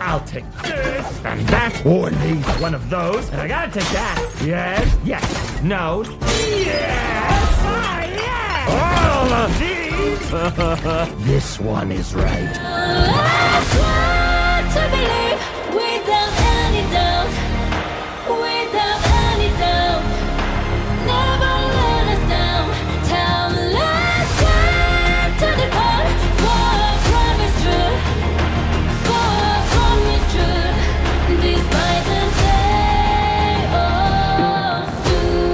I'll take this and that, or at least one of those, and I gotta take that. Yes, yes, no, yes, all of these. This one is right. Last one to believe without any doubt, without any doubt. Never let us down. Tell the last one to depart. For a promise true, for a promise true. Despite the day of doom.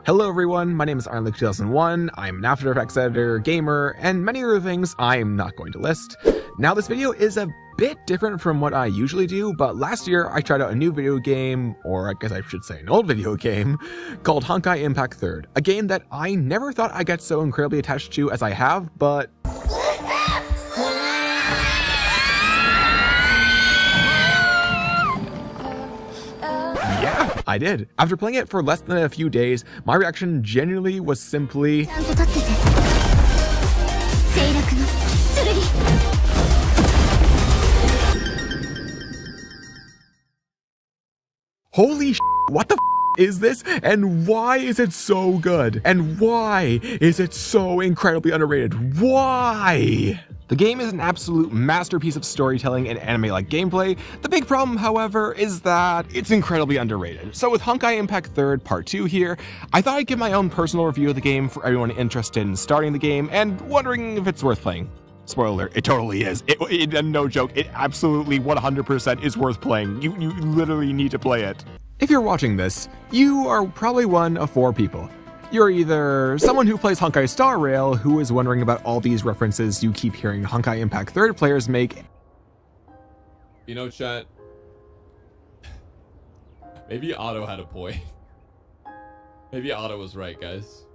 Hello everyone, my name is Arnluke2001, I'm an After Effects editor, gamer, and many other things I'm not going to list. Now this video is a bit different from what I usually do, but last year I tried out a new video game, or I guess I should say an old video game, called Honkai Impact 3rd, a game that I never thought I'd get so incredibly attached to as I have, but yeah, I did. After playing it for less than a few days, my reaction genuinely was simply holy sh**, what the f*** is this? And why is it so good? And why is it so incredibly underrated? Why? The game is an absolute masterpiece of storytelling and anime-like gameplay. The big problem, however, is that it's incredibly underrated. So with Honkai Impact 3rd Part 2 here, I thought I'd give my own personal review of the game for everyone interested in starting the game and wondering if it's worth playing. Spoiler alert, it totally is. No joke, it absolutely 100% is worth playing. You literally need to play it. If you're watching this, you are probably one of 4 people. You're either someone who plays Honkai Star Rail who is wondering about all these references you keep hearing Honkai Impact 3rd players make. You know, chat, maybe Otto had a point. Maybe Otto was right, guys.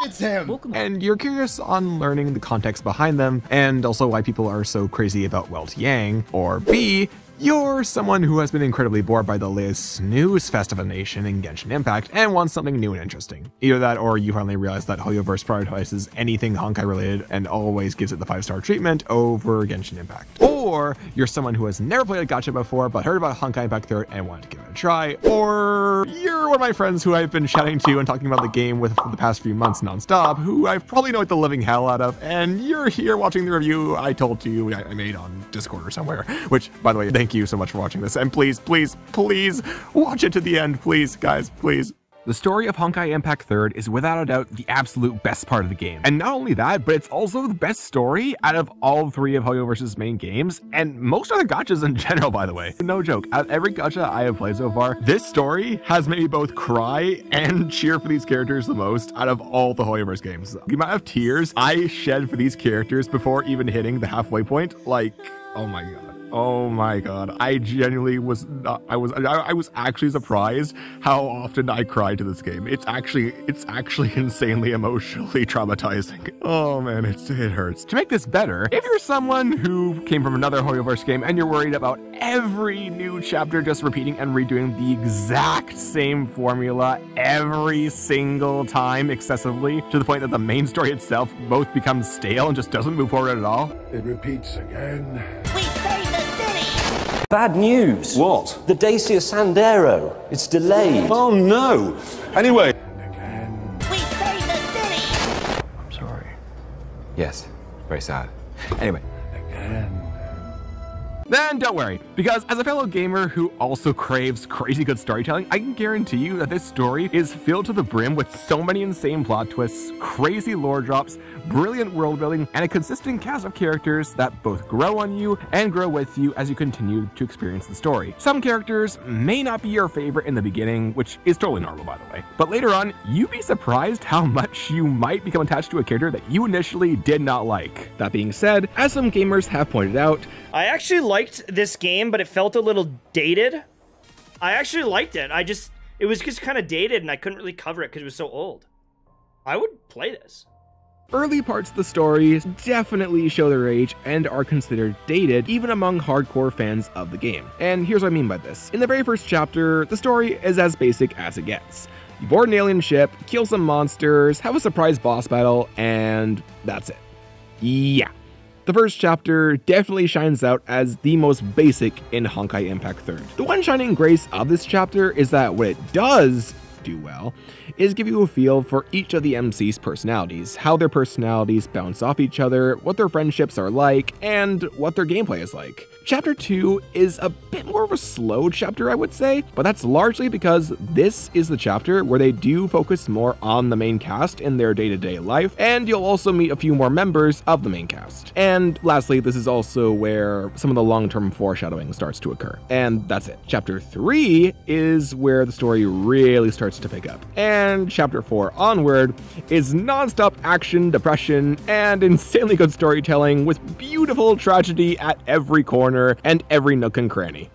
It's him! And you're curious on learning the context behind them, and also why people are so crazy about Welt Yang. Or B, you're someone who has been incredibly bored by the latest snooze fest of a nation in Genshin Impact and wants something new and interesting. Either that, or you finally realize that Hoyoverse prioritizes anything Honkai related and always gives it the 5-star treatment over Genshin Impact. Or you're someone who has never played a gacha before but heard about Honkai Impact 3rd and wanted to give it a try. Or you're one of my friends who I've been chatting to and talking about the game with for the past few months nonstop, who I've probably annoyed the living hell out of, and you're here watching the review I told you I made on Discord or somewhere. Which, by the way, thank you so much for watching this, and please, please, please watch it to the end, please, guys, please. The story of Honkai Impact 3rd is without a doubt the absolute best part of the game. And not only that, but it's also the best story out of all 3 of Hoyoverse's main games, and most other gachas in general, by the way. No joke, out of every gacha I have played so far, this story has made me both cry and cheer for these characters the most out of all the Hoyoverse games. The amount of tears I shed for these characters before even hitting the halfway point, like, oh my god. Oh my god, I genuinely was not, I was actually surprised how often I cried to this game. It's actually insanely emotionally traumatizing. Oh man, it hurts. To make this better, if you're someone who came from another Hoyoverse game and you're worried about every new chapter just repeating and redoing the exact same formula every single time excessively, to the point that the main story itself both becomes stale and just doesn't move forward at all. It repeats again. Bad news. What? The Dacia Sandero. It's delayed. Oh no! Anyway. We save the city! I'm sorry. Yes, very sad. Anyway. Again. Then don't worry, because as a fellow gamer who also craves crazy good storytelling, I can guarantee you that this story is filled to the brim with so many insane plot twists, crazy lore drops, brilliant world building, and a consistent cast of characters that both grow on you and grow with you as you continue to experience the story. Some characters may not be your favorite in the beginning, which is totally normal by the way, but later on, you'd be surprised how much you might become attached to a character that you initially did not like. That being said, as some gamers have pointed out, I actually liked this game, but it felt a little dated. I actually liked it. It was just kind of dated and I couldn't really cover it because it was so old. I would play this. early parts of the story definitely show their age and are considered dated even among hardcore fans of the game. And here's what I mean by this. In the very first chapter, the story is as basic as it gets. You board an alien ship, kill some monsters, have a surprise boss battle, and that's it. Yeah. The first chapter definitely shines out as the most basic in Honkai Impact 3rd. The one shining grace of this chapter is that what it does do well is give you a feel for each of the MC's personalities, how their personalities bounce off each other, what their friendships are like, and what their gameplay is like. Chapter 2 is a bit more of a slow chapter, I would say, but that's largely because this is the chapter where they do focus more on the main cast in their day-to-day life, and you'll also meet a few more members of the main cast. And lastly, this is also where some of the long-term foreshadowing starts to occur. And that's it. Chapter 3 is where the story really starts to pick up. And Chapter 4 onward is non-stop action, depression, and insanely good storytelling with beautiful tragedy at every corner and every nook and cranny.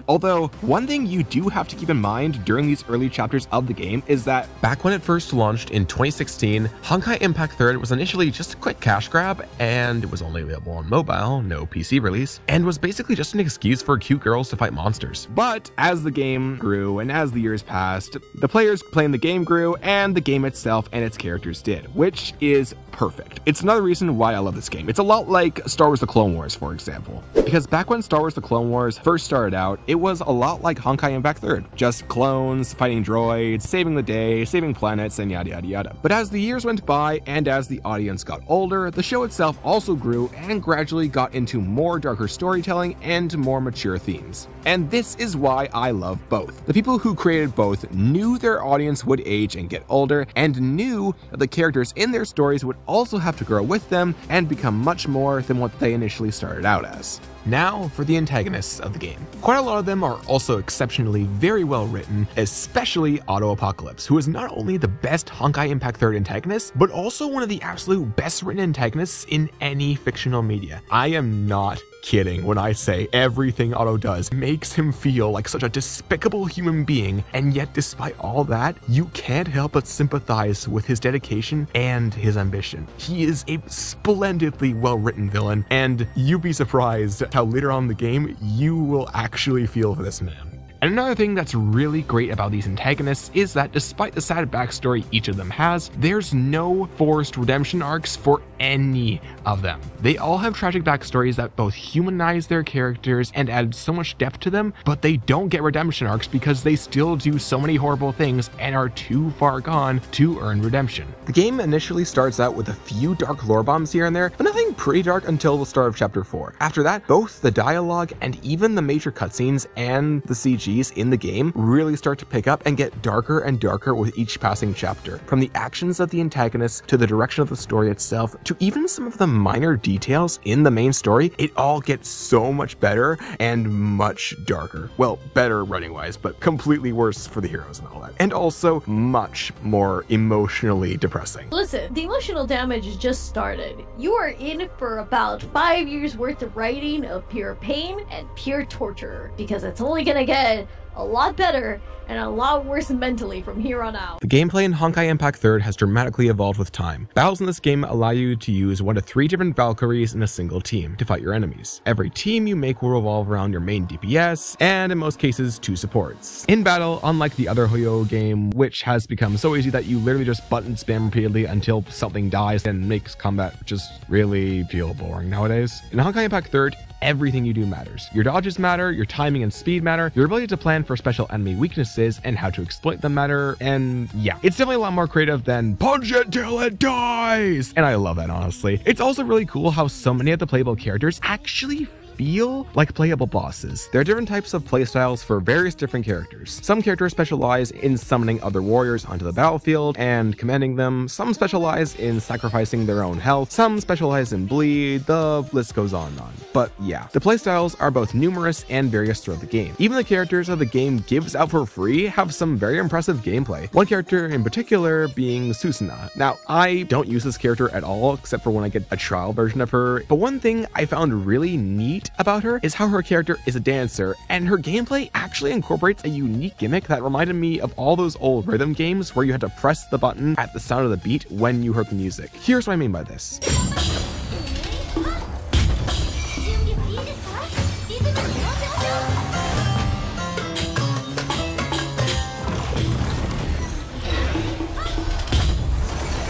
Although, one thing you do have to keep in mind during these early chapters of the game is that back when it first launched in 2016, Honkai Impact 3rd was initially just a quick cash grab, and it was only available on mobile, no PC release, and was basically just an excuse for cute girls to fight monsters. But as the game grew and as the years passed, the players playing the game grew and the game itself and its characters did, which is perfect. It's another reason why I love this game. It's a lot like Star Wars The Clone Wars, for example. Because back when Star Wars The Clone Wars first started out, it was a lot like Honkai Impact 3rd. Just clones, fighting droids, saving the day, saving planets, and yada yada yada. But as the years went by and as the audience got older, the show itself also grew and gradually got into more darker storytelling and more mature themes. And this is why I love both. The people who created both knew their audience would age and get older, and knew that the characters in their stories would also have to grow with them and become much more than what they initially started out as. Now for the antagonists of the game. Quite a lot of them are also exceptionally very well written, especially Otto Apocalypse, who is not only the best Honkai Impact 3rd antagonist, but also one of the absolute best written antagonists in any fictional media. I am not kidding when I say everything Otto does makes him feel like such a despicable human being, and yet despite all that, you can't help but sympathize with his dedication and his ambition. He is a splendidly well-written villain, and you'd be surprised how later on in the game you will actually feel for this man. And another thing that's really great about these antagonists is that despite the sad backstory each of them has, there's no forced redemption arcs for any of them. They all have tragic backstories that both humanize their characters and add so much depth to them, but they don't get redemption arcs because they still do so many horrible things and are too far gone to earn redemption. The game initially starts out with a few dark lore bombs here and there, but nothing pretty dark until the start of Chapter 4. After that, both the dialogue and even the major cutscenes and the CGs in the game really start to pick up and get darker and darker with each passing chapter. From the actions of the antagonists to the direction of the story itself to even some of the minor details in the main story, it all gets so much better and much darker. Well, better running wise, but completely worse for the heroes and all that. And also much more emotionally depressing. Listen, the emotional damage has just started. You are in for about 5 years worth of writing of pure pain and pure torture, because it's only gonna get a lot better and a lot worse mentally from here on out. The gameplay in Honkai Impact 3rd has dramatically evolved with time. Battles in this game allow you to use 1 to 3 different Valkyries in a single team to fight your enemies. Every team you make will revolve around your main DPS, and in most cases 2 supports. In battle, unlike the other Hoyo game, which has become so easy that you literally just button spam repeatedly until something dies and makes combat just really feel boring nowadays. In Honkai Impact 3rd, everything you do matters. Your dodges matter, your timing and speed matter, your ability to plan for special enemy weaknesses and how to exploit them matter, and yeah, it's definitely a lot more creative than punch it till it dies! And I love that, honestly. It's also really cool how so many of the playable characters actually feel like playable bosses. There are different types of playstyles for various different characters. Some characters specialize in summoning other warriors onto the battlefield and commanding them. Some specialize in sacrificing their own health. Some specialize in bleed. The list goes on and on. But yeah, the playstyles are both numerous and various throughout the game. Even the characters that the game gives out for free have some very impressive gameplay. One character in particular being Susanna. Now, I don't use this character at all except for when I get a trial version of her, but one thing I found really neat neat about her is how her character is a dancer, and her gameplay actually incorporates a unique gimmick that reminded me of all those old rhythm games where you had to press the button at the sound of the beat when you heard the music. Here's what I mean by this.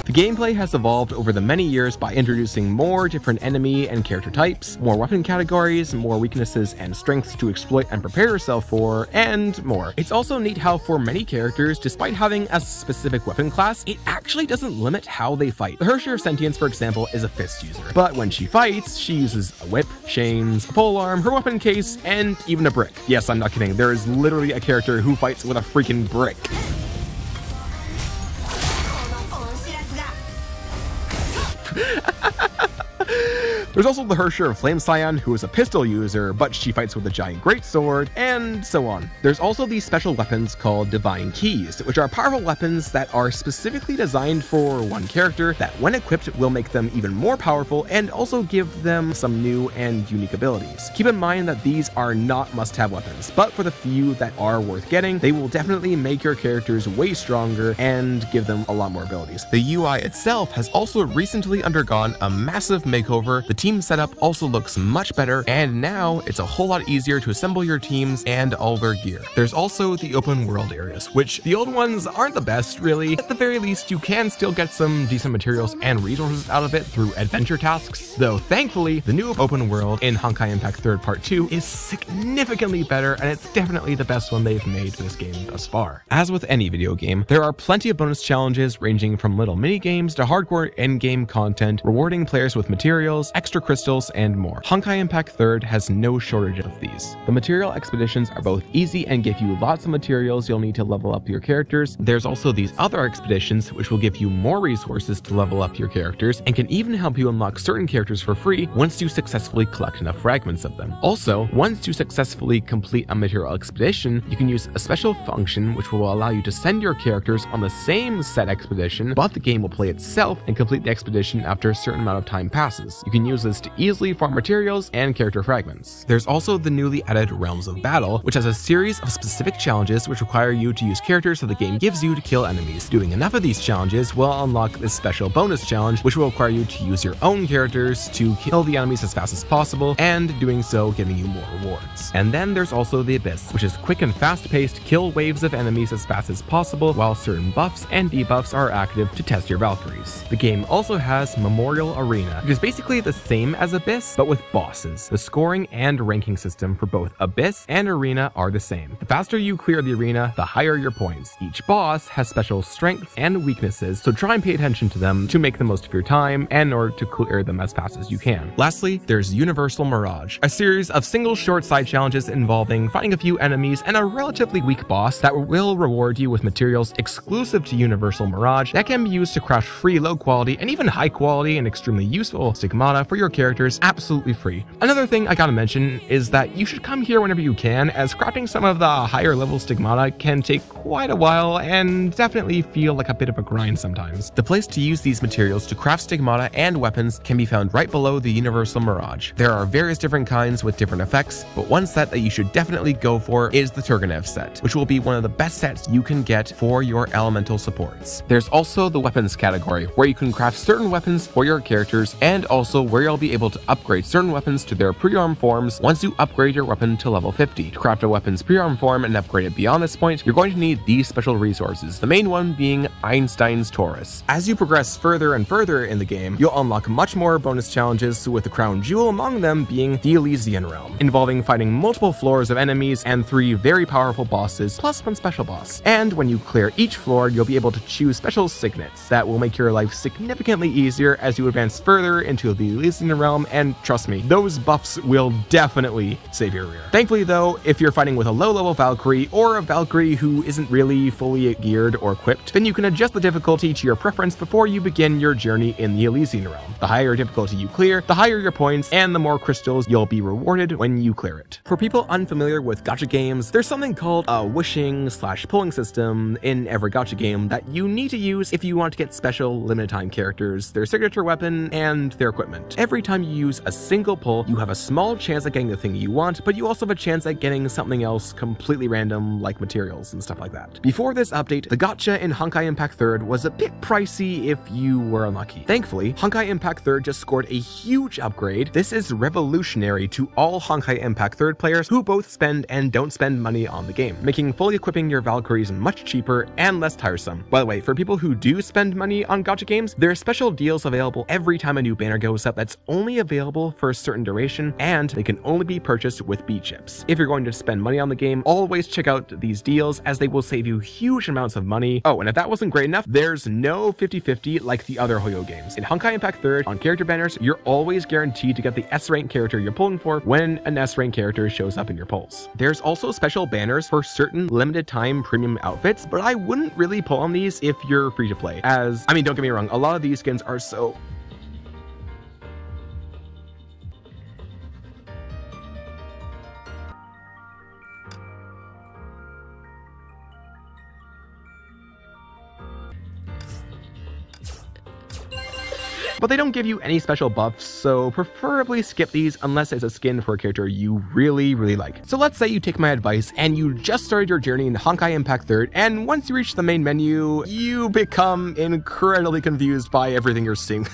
The gameplay has evolved over the many years by introducing more different enemy and character types, more weapon categories, more weaknesses and strengths to exploit and prepare yourself for, and more. It's also neat how for many characters, despite having a specific weapon class, it actually doesn't limit how they fight. The Herrscher of Sentience, for example, is a fist user, but when she fights, she uses a whip, chains, a polearm, her weapon case, and even a brick. Yes, I'm not kidding, there is literally a character who fights with a freaking brick. There's also the Herrscher of Flame Scion, who is a pistol user, but she fights with a giant greatsword, and so on. There's also these special weapons called Divine Keys, which are powerful weapons that are specifically designed for one character that when equipped will make them even more powerful and also give them some new and unique abilities. Keep in mind that these are not must-have weapons, but for the few that are worth getting, they will definitely make your characters way stronger and give them a lot more abilities. The UI itself has also recently undergone a massive makeover. The team setup also looks much better, and now it's a whole lot easier to assemble your teams and all their gear. There's also the open world areas, which the old ones aren't the best really. At the very least, you can still get some decent materials and resources out of it through adventure tasks, though thankfully the new open world in Honkai Impact 3rd Part 2 is significantly better, and it's definitely the best one they've made for this game thus far. As with any video game, there are plenty of bonus challenges ranging from little mini games to hardcore endgame content, rewarding players with materials, extra crystals, and more. Honkai Impact 3rd has no shortage of these. The material expeditions are both easy and give you lots of materials you'll need to level up your characters. There's also these other expeditions which will give you more resources to level up your characters and can even help you unlock certain characters for free once you successfully collect enough fragments of them. Also, once you successfully complete a material expedition, you can use a special function which will allow you to send your characters on the same set expedition, but the game will play itself and complete the expedition after a certain amount of time passes. You can use this to easily farm materials and character fragments. There's also the newly added Realms of Battle, which has a series of specific challenges which require you to use characters that the game gives you to kill enemies. Doing enough of these challenges will unlock this special bonus challenge, which will require you to use your own characters to kill the enemies as fast as possible, and doing so giving you more rewards. And then there's also the Abyss, which is quick and fast-paced kill waves of enemies as fast as possible, while certain buffs and debuffs are active to test your Valkyries. The game also has Memorial Arena, which is basically the same as Abyss, but with bosses. The scoring and ranking system for both Abyss and Arena are the same. The faster you clear the arena, the higher your points. Each boss has special strengths and weaknesses, so try and pay attention to them to make the most of your time and in order to clear them as fast as you can. Lastly, there's Universal Mirage, a series of single short side challenges involving fighting a few enemies and a relatively weak boss that will reward you with materials exclusive to Universal Mirage that can be used to craft free low quality and even high quality and extremely useful stigmata for your characters absolutely free. Another thing I gotta mention is that you should come here whenever you can, as crafting some of the higher level stigmata can take quite a while and definitely feel like a bit of a grind sometimes. The place to use these materials to craft stigmata and weapons can be found right below the Universal Mirage. There are various different kinds with different effects, but one set that you should definitely go for is the Turgenev set, which will be one of the best sets you can get for your elemental supports. There's also the weapons category, where you can craft certain weapons for your characters, and also where you'll be able to upgrade certain weapons to their pre-arm forms once you upgrade your weapon to level 50. To craft a weapon's pre-arm form and upgrade it beyond this point, you're going to need these special resources, the main one being Einstein's Taurus. As you progress further and further in the game, you'll unlock much more bonus challenges, with the crown jewel among them being the Elysian realm, involving fighting multiple floors of enemies and 3 very powerful bosses, plus one special boss. And when you clear each floor, you'll be able to choose special signets that will make your life significantly easier as you advance further into the Elysian realm, and trust me, those buffs will definitely save your rear. Thankfully though, if you're fighting with a low level Valkyrie or a Valkyrie who isn't really fully geared or equipped, then you can adjust the difficulty to your preference before you begin your journey in the Elysian realm. The higher difficulty you clear, the higher your points and the more crystals you'll be rewarded when you clear it. For people unfamiliar with gacha games, there's something called a wishing/pulling system in every gacha game that you need to use if you want to get special limited time characters, their signature weapon, and their equipment. every time you use a single pull, you have a small chance at getting the thing you want, but you also have a chance at getting something else completely random, like materials and stuff like that. Before this update, the gacha in Honkai Impact 3rd was a bit pricey if you were unlucky. Thankfully, Honkai Impact 3rd just scored a huge upgrade. This is revolutionary to all Honkai Impact 3rd players who both spend and don't spend money on the game, making fully equipping your Valkyries much cheaper and less tiresome. By the way, for people who do spend money on gacha games, there are special deals available every time a new banner goes up that's only available for a certain duration, and they can only be purchased with B chips. If you're going to spend money on the game, always check out these deals as they will save you huge amounts of money. Oh, and if that wasn't great enough, there's no 50-50 like the other Hoyo games. In Honkai Impact 3rd, on character banners, you're always guaranteed to get the S-rank character you're pulling for when an S-rank character shows up in your pulls. There's also special banners for certain limited time premium outfits, but I wouldn't really pull on these if you're free to play, as, I mean, don't get me wrong, a lot of these skins are so... but they don't give you any special buffs, so preferably skip these unless it's a skin for a character you really like. So let's say you take my advice and you just started your journey in Honkai Impact 3rd, and once you reach the main menu, you become incredibly confused by everything you're seeing.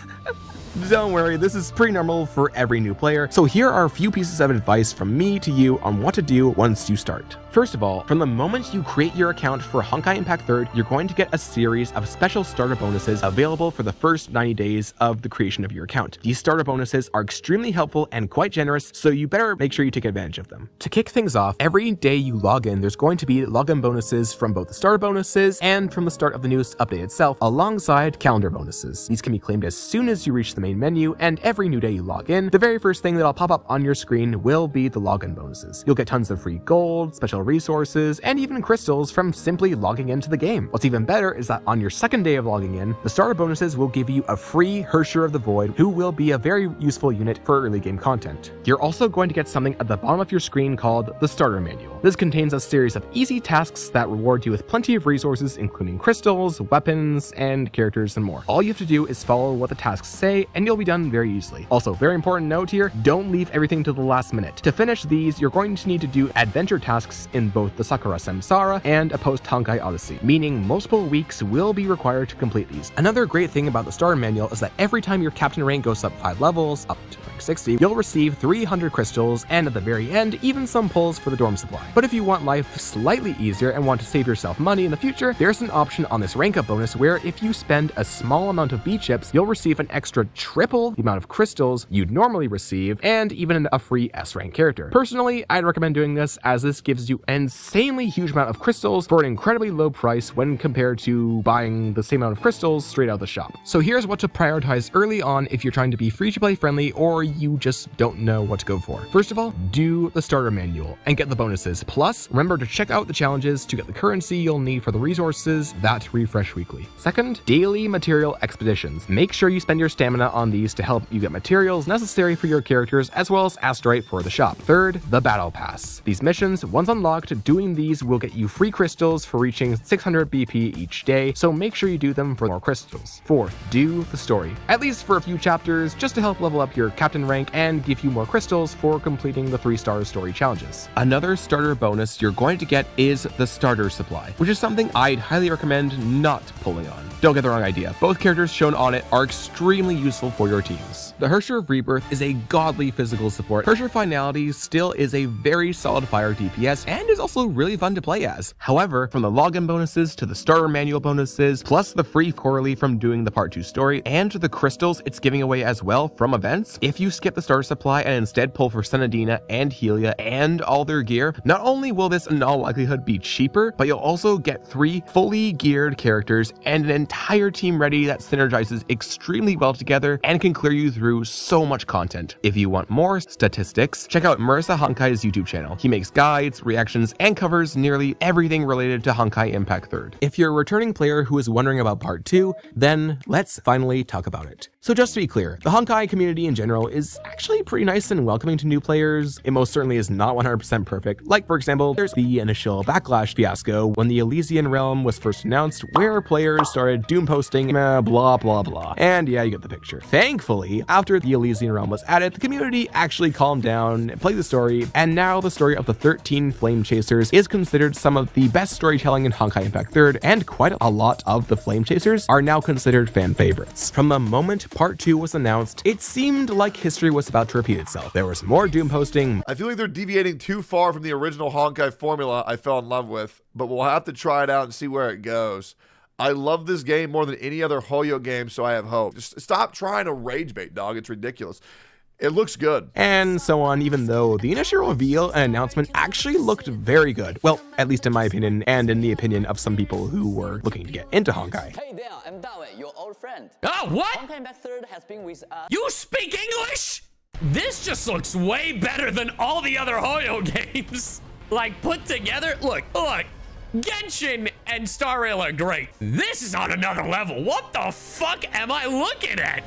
Don't worry, this is pretty normal for every new player, so here are a few pieces of advice from me to you on what to do once you start. First of all, from the moment you create your account for Honkai Impact 3rd, you're going to get a series of special starter bonuses available for the first 90 days of the creation of your account. These starter bonuses are extremely helpful and quite generous, so you better make sure you take advantage of them. To kick things off, every day you log in, there's going to be login bonuses from both the starter bonuses and from the start of the newest update itself, alongside calendar bonuses. These can be claimed as soon as you reach the main menu, and every new day you log in, the very first thing that'll pop up on your screen will be the login bonuses. You'll get tons of free gold, special resources, and even crystals from simply logging into the game. What's even better is that on your second day of logging in, the starter bonuses will give you a free Herrscher of the Void, who will be a very useful unit for early game content. You're also going to get something at the bottom of your screen called the Starter Manual. This contains a series of easy tasks that reward you with plenty of resources, including crystals, weapons, and characters, and more. All you have to do is follow what the tasks say, and you'll be done very easily. Also, very important note here, don't leave everything to the last minute. To finish these, you're going to need to do adventure tasks in both the Sakura Samsara and a post-Honkai Odyssey, meaning multiple weeks will be required to complete these. Another great thing about the Starter Manual is that every time your captain rank goes up 5 levels, up to rank 60, you'll receive 300 crystals, and at the very end, even some pulls for the dorm supply. But if you want life slightly easier and want to save yourself money in the future, there's an option on this rank up bonus where if you spend a small amount of B chips, you'll receive an extra triple the amount of crystals you'd normally receive, and even a free S rank character. Personally, I'd recommend doing this, as this gives you an insanely huge amount of crystals for an incredibly low price when compared to buying the same amount of crystals straight out of the shop. So here's what to prioritize early on if you're trying to be free-to-play friendly or you just don't know what to go for. First of all, do the starter manual and get the bonuses. Plus, remember to check out the challenges to get the currency you'll need for the resources that refresh weekly. Second, daily material expeditions. Make sure you spend your stamina on these to help you get materials necessary for your characters, as well as astrite for the shop. Third, the battle pass. These missions, once unlocked, doing these will get you free crystals for reaching 600 BP each day, so make sure you do them for more crystals. Fourth, do the story, at least for a few chapters, just to help level up your captain rank and give you more crystals for completing the 3-star story challenges. Another starter bonus you're going to get is the starter supply, which is something I'd highly recommend not pulling on. Don't get the wrong idea, both characters shown on it are extremely useful for your teams. The Herrscher of Rebirth is a godly physical support. Herrscher Finality still is a very solid fire DPS and is also really fun to play as. However, from the login bonuses to the starter manual bonuses, plus the free Coralie from doing the part 2 story, and to the crystals it's giving away as well from events, if you skip the starter supply and instead pull for Senadina and Helia and all their gear, not only will this in all likelihood be cheaper, but you'll also get 3 fully geared characters and an entire team ready that synergizes extremely well together and can clear you through so much content. If you want more statistics, check out FR Honkai's YouTube channel. He makes guides, reactions, and covers nearly everything related to Honkai Impact 3rd. If you're a returning player who is wondering about part 2, then let's finally talk about it. So just to be clear, the Honkai community in general is actually pretty nice and welcoming to new players. It most certainly is not 100% perfect. Like, for example, there's the initial backlash fiasco when the Elysian realm was first announced, where players started doom posting blah blah blah. And yeah, you get the picture. Thankfully, after the Elysian realm was added, the community actually calmed down, played the story, and now the story of the 13 Flame Chasers is considered some of the best storytelling in Honkai Impact 3rd, and quite a lot of the Flame Chasers are now considered fan favorites. From the moment Part 2 was announced, it seemed like history was about to repeat itself. There was more doom posting. I feel like they're deviating too far from the original Honkai formula I fell in love with, but we'll have to try it out and see where it goes. I love this game more than any other Hoyo game, so I have hope. Just stop trying to rage bait, dog. It's ridiculous. It looks good. And so on, even though the initial reveal and announcement actually looked very good. Well, at least in my opinion, and in the opinion of some people who were looking to get into Honkai. Hey there, I'm Dawe, your old friend. Oh, what? Honkai Impact 3rd has been with us. You speak English? This just looks way better than all the other Hoyo games. Like, put together, look. Genshin and Star Rail are great. This is on another level. What the fuck am I looking at?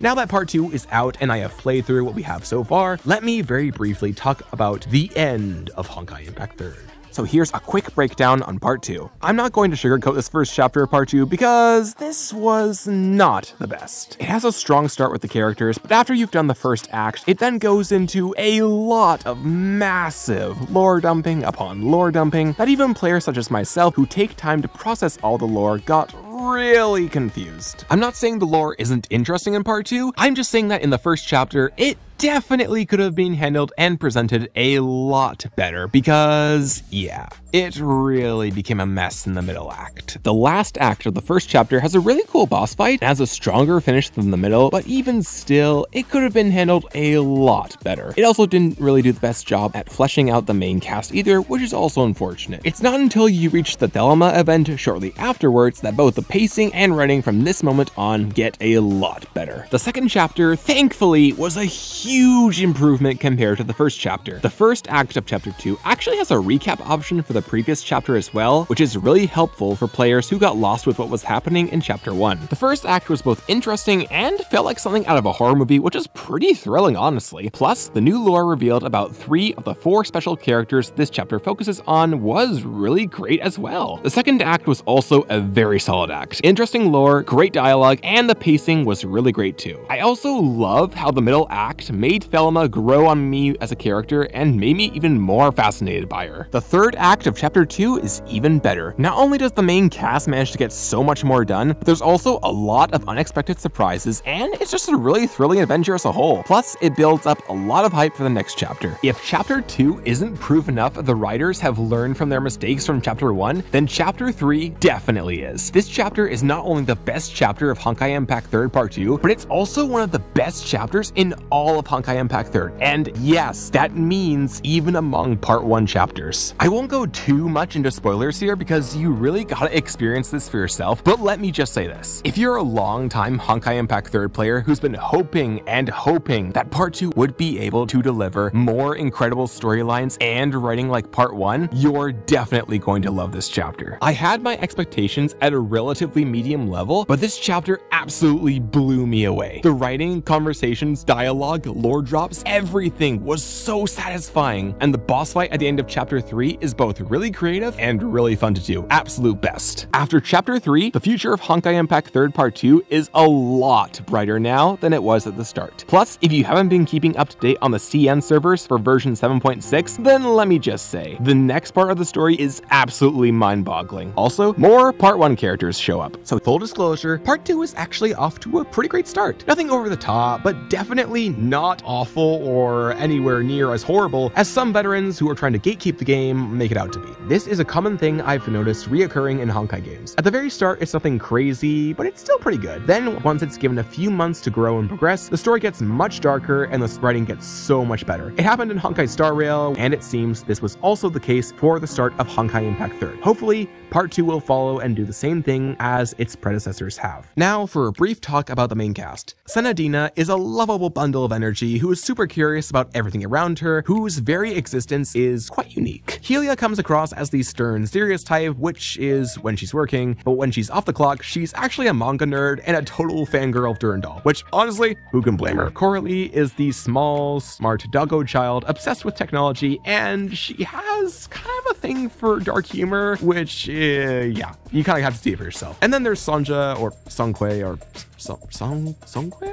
Now that Part 2 is out and I have played through what we have so far, let me very briefly talk about the end of Honkai Impact 3rd. So here's a quick breakdown on Part 2. I'm not going to sugarcoat this first chapter of Part 2 because this was not the best. It has a strong start with the characters, but after you've done the first act, it then goes into a lot of massive lore dumping upon lore dumping that even players such as myself who take time to process all the lore got really confused. I'm not saying the lore isn't interesting in Part 2, I'm just saying that in the first chapter, it definitely could have been handled and presented a lot better because, yeah, it really became a mess in the middle act. The last act of the first chapter has a really cool boss fight and has a stronger finish than the middle, but even still, it could have been handled a lot better. It also didn't really do the best job at fleshing out the main cast either, which is also unfortunate. It's not until you reach the Thelema event shortly afterwards that both the pacing and writing from this moment on get a lot better. The second chapter, thankfully, was a huge improvement compared to the first chapter. The first act of chapter 2 actually has a recap option for the previous chapter as well, which is really helpful for players who got lost with what was happening in chapter 1. The first act was both interesting and felt like something out of a horror movie, which is pretty thrilling honestly. Plus, the new lore revealed about 3 of the 4 special characters this chapter focuses on was really great as well. The second act was also a very solid act. Interesting lore, great dialogue, and the pacing was really great too. I also love how the middle act made Thelema grow on me as a character and made me even more fascinated by her. The third act of chapter 2 is even better. Not only does the main cast manage to get so much more done, but there's also a lot of unexpected surprises, and it's just a really thrilling adventure as a whole. Plus, it builds up a lot of hype for the next chapter. If chapter 2 isn't proof enough the writers have learned from their mistakes from chapter 1, then chapter 3 definitely is. This chapter is not only the best chapter of Honkai Impact 3rd Part 2, but it's also one of the best chapters in all of Honkai Impact 3rd. And yes, that means even among Part 1 chapters. I won't go too much into spoilers here because you really gotta experience this for yourself, but let me just say this. If you're a long-time Honkai Impact 3rd player who's been hoping and hoping that Part 2 would be able to deliver more incredible storylines and writing like Part 1, you're definitely going to love this chapter. I had my expectations at a relatively medium level, but this chapter absolutely blew me away. The writing, conversations, dialogue, lore drops, everything was so satisfying, and the boss fight at the end of chapter 3 is both really creative and really fun to do. Absolute best. After chapter 3, the future of Honkai Impact 3rd Part 2 is a lot brighter now than it was at the start. Plus, if you haven't been keeping up to date on the CN servers for version 7.6, then let me just say, the next part of the story is absolutely mind-boggling. Also, more Part 1 characters show up. So full disclosure, Part 2 is actually off to a pretty great start. Nothing over the top, but definitely not awful or anywhere near as horrible as some veterans who are trying to gatekeep the game make it out to be. This is a common thing I've noticed reoccurring in Honkai games. At the very start, it's nothing crazy, but it's still pretty good. Then, once it's given a few months to grow and progress, the story gets much darker and the writing gets so much better. It happened in Honkai Star Rail, and it seems this was also the case for the start of Honkai Impact 3rd. Hopefully, Part 2 will follow and do the same thing as its predecessors have. Now for a brief talk about the main cast. Senadina is a lovable bundle of energy who is super curious about everything around her, whose very existence is quite unique. Helia comes across as the stern, serious type, which is when she's working, but when she's off the clock, she's actually a manga nerd and a total fangirl of Durandal, which honestly, who can blame her? Coralie is the small, smart doggo child obsessed with technology, and she has kind of a thing for dark humor, which, yeah, you kind of have to see it for yourself. And then there's Songque, or Songque, or Songque?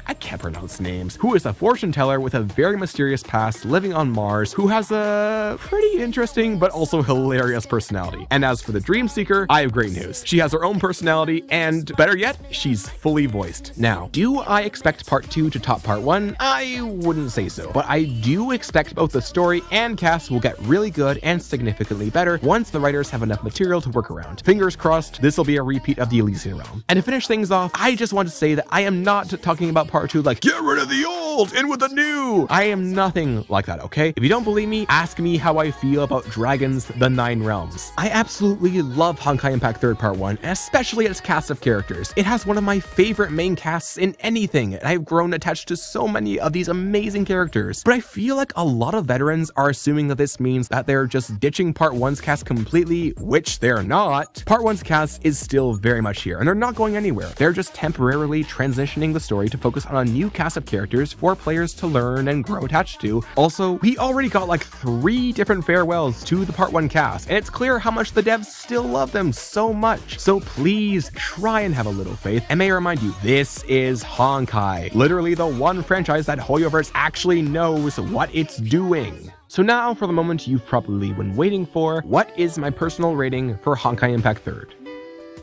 I can't pronounce names. Who is a fortune teller with a very mysterious past living on Mars, who has a pretty interesting but also hilarious personality. And as for the Dream Seeker, I have great news. She has her own personality, and better yet, she's fully voiced. Now, do I expect part 2 to top part 1? I wouldn't say so, but I do expect both the story and cast will get really good and significantly better once the writers have enough material to work around. Fingers crossed, this will be a repeat of the Elysia realm. And to finish things off, I just want to say that I am not talking about part 2 like, get rid of the old, in with the new. I am nothing like that, okay? If you don't believe me, ask me how I feel about Dragons, the 9 Realms. I absolutely love Honkai Impact 3rd Part 1, and especially its cast of characters. It has one of my favorite main casts in anything, and I've grown attached to so many of these amazing characters. But I feel like a lot of veterans are assuming that this means that they're just ditching Part 1's cast completely, which they're not. Part 1's cast is still very much here, and they're not going anywhere. They're just temporarily transitioning the story to focus on a new cast of characters for players to learn and grow attached to. Also, we already got like 3 different farewells to the Part 1 cast, and it's clear how much the devs still love them so much. So please try and have a little faith, and may I remind you, this is Honkai, literally the one franchise that Hoyoverse actually knows what it's doing. So now for the moment you've probably been waiting for, what is my personal rating for Honkai Impact 3rd?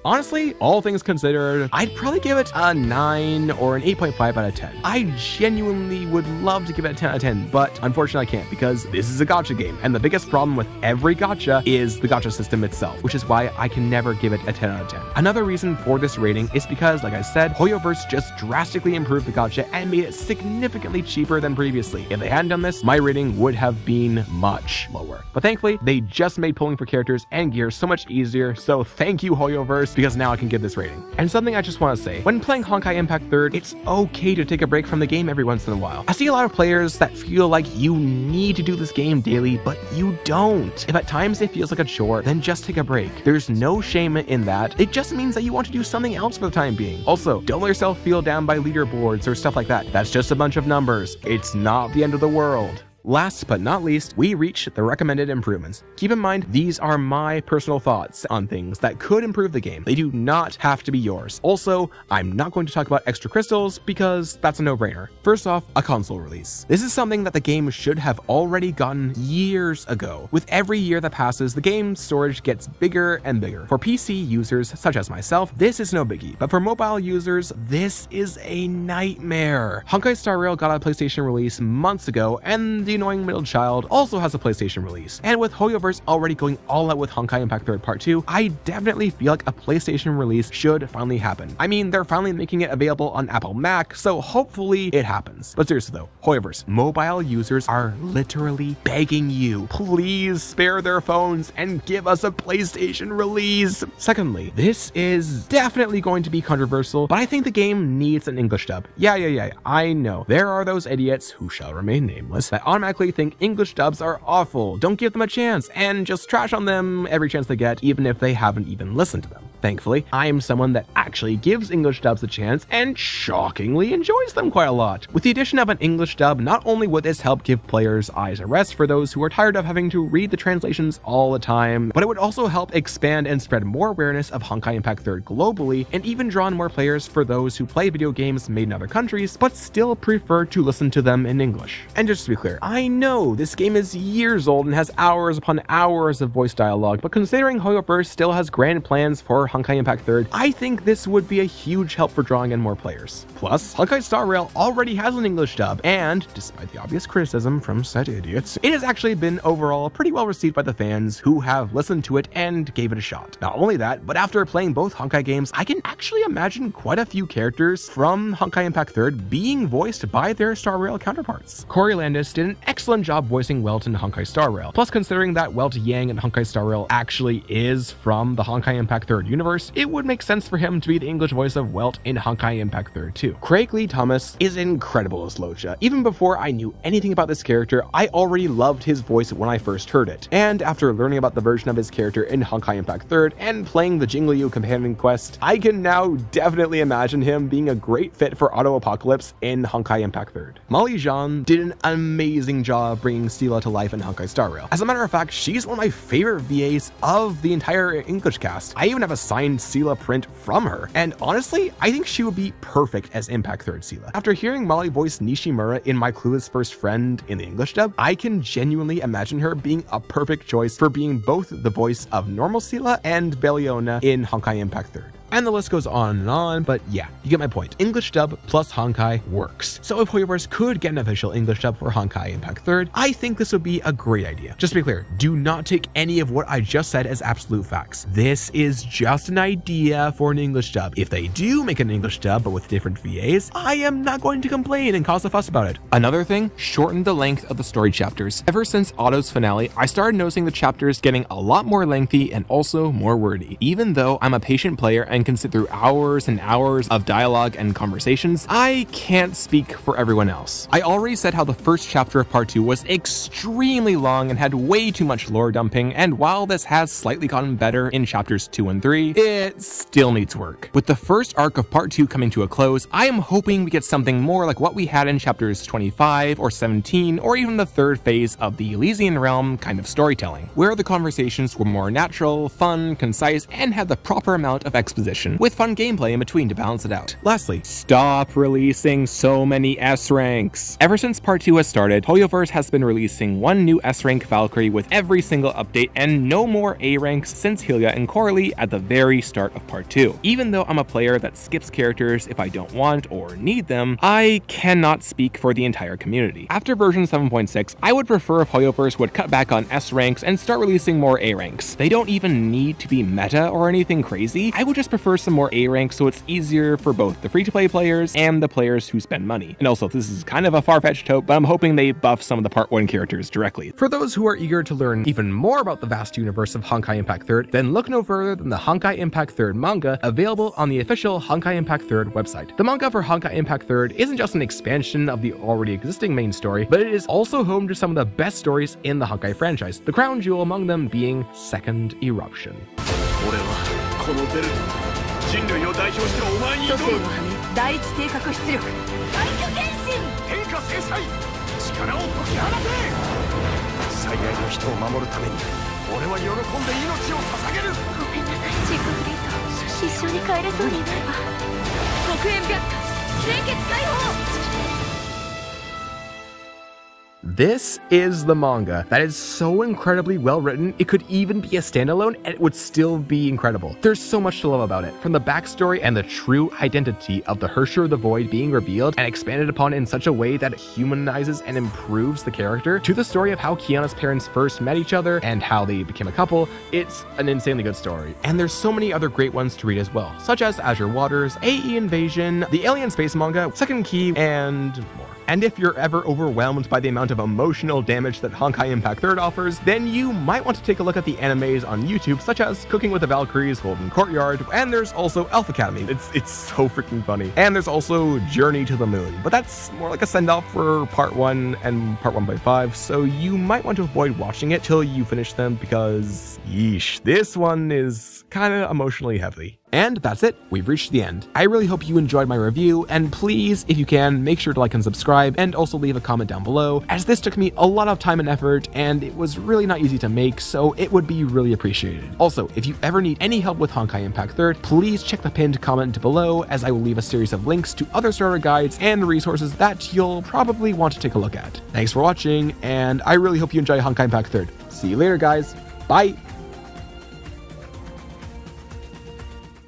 Honestly, all things considered, I'd probably give it a 9 or an 8.5 out of 10. I genuinely would love to give it a 10 out of 10, but unfortunately I can't because this is a gacha game, and the biggest problem with every gacha is the gacha system itself, which is why I can never give it a 10 out of 10. Another reason for this rating is because, like I said, Hoyoverse just drastically improved the gacha and made it significantly cheaper than previously. If they hadn't done this, my rating would have been much lower. But thankfully, they just made pulling for characters and gear so much easier, so thank you Hoyoverse, because now I can give this rating. And something I just want to say, when playing Honkai Impact 3rd, it's okay to take a break from the game every once in a while. I see a lot of players that feel like you need to do this game daily, but you don't. If at times it feels like a chore, then just take a break. There's no shame in that. It just means that you want to do something else for the time being. Also, don't let yourself feel down by leaderboards or stuff like that. That's just a bunch of numbers. It's not the end of the world. Last but not least, we reach the recommended improvements. Keep in mind, these are my personal thoughts on things that could improve the game. They do not have to be yours. Also, I'm not going to talk about extra crystals because that's a no-brainer. First off, a console release. This is something that the game should have already gotten years ago. With every year that passes, the game's storage gets bigger and bigger. For PC users, such as myself, this is no biggie, but for mobile users, this is a nightmare. Honkai Star Rail got a PlayStation release months ago, and the annoying middle child also has a PlayStation release. And with Hoyoverse already going all out with Honkai Impact 3rd Part 2, I definitely feel like a PlayStation release should finally happen. I mean, they're finally making it available on Apple Mac, so hopefully it happens. But seriously though, Hoyoverse, mobile users are literally begging you, please spare their phones and give us a PlayStation release. Secondly, this is definitely going to be controversial, but I think the game needs an English dub. Yeah, I know. There are those idiots who shall remain nameless that automatically think English dubs are awful, don't give them a chance, and just trash on them every chance they get, even if they haven't even listened to them. Thankfully, I am someone that actually gives English dubs a chance and shockingly enjoys them quite a lot. With the addition of an English dub, not only would this help give players eyes a rest for those who are tired of having to read the translations all the time, but it would also help expand and spread more awareness of Honkai Impact 3rd globally, and even draw in more players for those who play video games made in other countries, but still prefer to listen to them in English. And just to be clear, I know this game is years old and has hours upon hours of voice dialogue, but considering Hoyoverse still has grand plans for Honkai Impact 3rd, I think this would be a huge help for drawing in more players. Plus, Honkai Star Rail already has an English dub, and despite the obvious criticism from said idiots, it has actually been overall pretty well received by the fans who have listened to it and gave it a shot. Not only that, but after playing both Honkai games, I can actually imagine quite a few characters from Honkai Impact 3rd being voiced by their Star Rail counterparts. Corey Landis did an excellent job voicing Welt in Honkai Star Rail. Plus, considering that Welt Yang in Honkai Star Rail actually is from the Honkai Impact 3rd universe, it would make sense for him to be the English voice of Welt in Honkai Impact 3rd too. Craig Lee Thomas is incredible as Loja. Even before I knew anything about this character, I already loved his voice when I first heard it. And after learning about the version of his character in Honkai Impact 3rd and playing the Jingliu companion quest, I can now definitely imagine him being a great fit for Auto Apocalypse in Honkai Impact 3rd. Molly Jean did an amazing job bringing Seele to life in Honkai Star Rail. As a matter of fact, she's one of my favorite VAs of the entire English cast. I even have a signed Seele print from her, and honestly, I think she would be perfect as Impact 3rd Seele. After hearing Molly voice Nishimura in My Clueless First Friend in the English dub, I can genuinely imagine her being a perfect choice for being both the voice of normal Seele and Belliona in Honkai Impact 3rd. And the list goes on, but yeah, you get my point. English dub plus Honkai works. So if Hoyoverse could get an official English dub for Honkai Impact 3rd, I think this would be a great idea. Just to be clear, do not take any of what I just said as absolute facts. This is just an idea for an English dub. If they do make an English dub, but with different VAs, I am not going to complain and cause a fuss about it. Another thing, shorten the length of the story chapters. Ever since Otto's finale, I started noticing the chapters getting a lot more lengthy and also more wordy. Even though I'm a patient player and can sit through hours and hours of dialogue and conversations, I can't speak for everyone else. I already said how the first chapter of part 2 was extremely long and had way too much lore dumping, and while this has slightly gotten better in chapters 2 and 3, it still needs work. With the first arc of part 2 coming to a close, I am hoping we get something more like what we had in chapters 25 or 17, or even the third phase of the Elysian realm kind of storytelling, where the conversations were more natural, fun, concise, and had the proper amount of exposition, with fun gameplay in between to balance it out. Lastly, stop releasing so many S ranks. Ever since part 2 has started, Hoyoverse has been releasing one new S rank Valkyrie with every single update, and no more A ranks since Helia and Coralie at the very start of part 2. Even though I'm a player that skips characters if I don't want or need them, I cannot speak for the entire community. After version 7.6, I would prefer if Hoyoverse would cut back on S ranks and start releasing more A ranks. They don't even need to be meta or anything crazy. I would just prefer some more A ranks so it's easier for both the free-to-play players and the players who spend money. And also, this is kind of a far-fetched hope, but I'm hoping they buff some of the part 1 characters directly. For those who are eager to learn even more about the vast universe of Honkai Impact 3rd, then look no further than the Honkai Impact 3rd manga available on the official Honkai Impact 3rd website. The manga for Honkai Impact 3rd isn't just an expansion of the already existing main story, but it is also home to some of the best stories in the Honkai franchise, the crown jewel among them being Second Eruption. 人類を代表してお前に挑む。第一定格出力大挙原神天下制裁力を解き放て最愛の人を守るために俺は喜んで命を捧げるごめんなさいチーフフリート一緒に帰れそうにないわ黒煙白化清潔解放 This is the manga that is so incredibly well written, it could even be a standalone and it would still be incredible. There's so much to love about it, from the backstory and the true identity of the Herrscher of the Void being revealed and expanded upon in such a way that it humanizes and improves the character, to the story of how Kiana's parents first met each other and how they became a couple. It's an insanely good story. And there's so many other great ones to read as well, such as Azure Waters, AE Invasion, the Alien Space manga, Second Key, and more. And if you're ever overwhelmed by the amount of emotional damage that Honkai Impact 3rd offers, then you might want to take a look at the animes on YouTube, such as Cooking with the Valkyries, Golden Courtyard, and there's also Elf Academy. It's so freaking funny. And there's also Journey to the Moon, but that's more like a send-off for Part 1 and Part 1.5, so you might want to avoid watching it till you finish them because, yeesh, this one is kinda emotionally heavy. And that's it, we've reached the end. I really hope you enjoyed my review, and please, if you can, make sure to like and subscribe, and also leave a comment down below, as this took me a lot of time and effort, and it was really not easy to make, so it would be really appreciated. Also, if you ever need any help with Honkai Impact 3rd, please check the pinned comment below, as I will leave a series of links to other starter guides and resources that you'll probably want to take a look at. Thanks for watching, and I really hope you enjoy Honkai Impact 3rd. See you later, guys. Bye!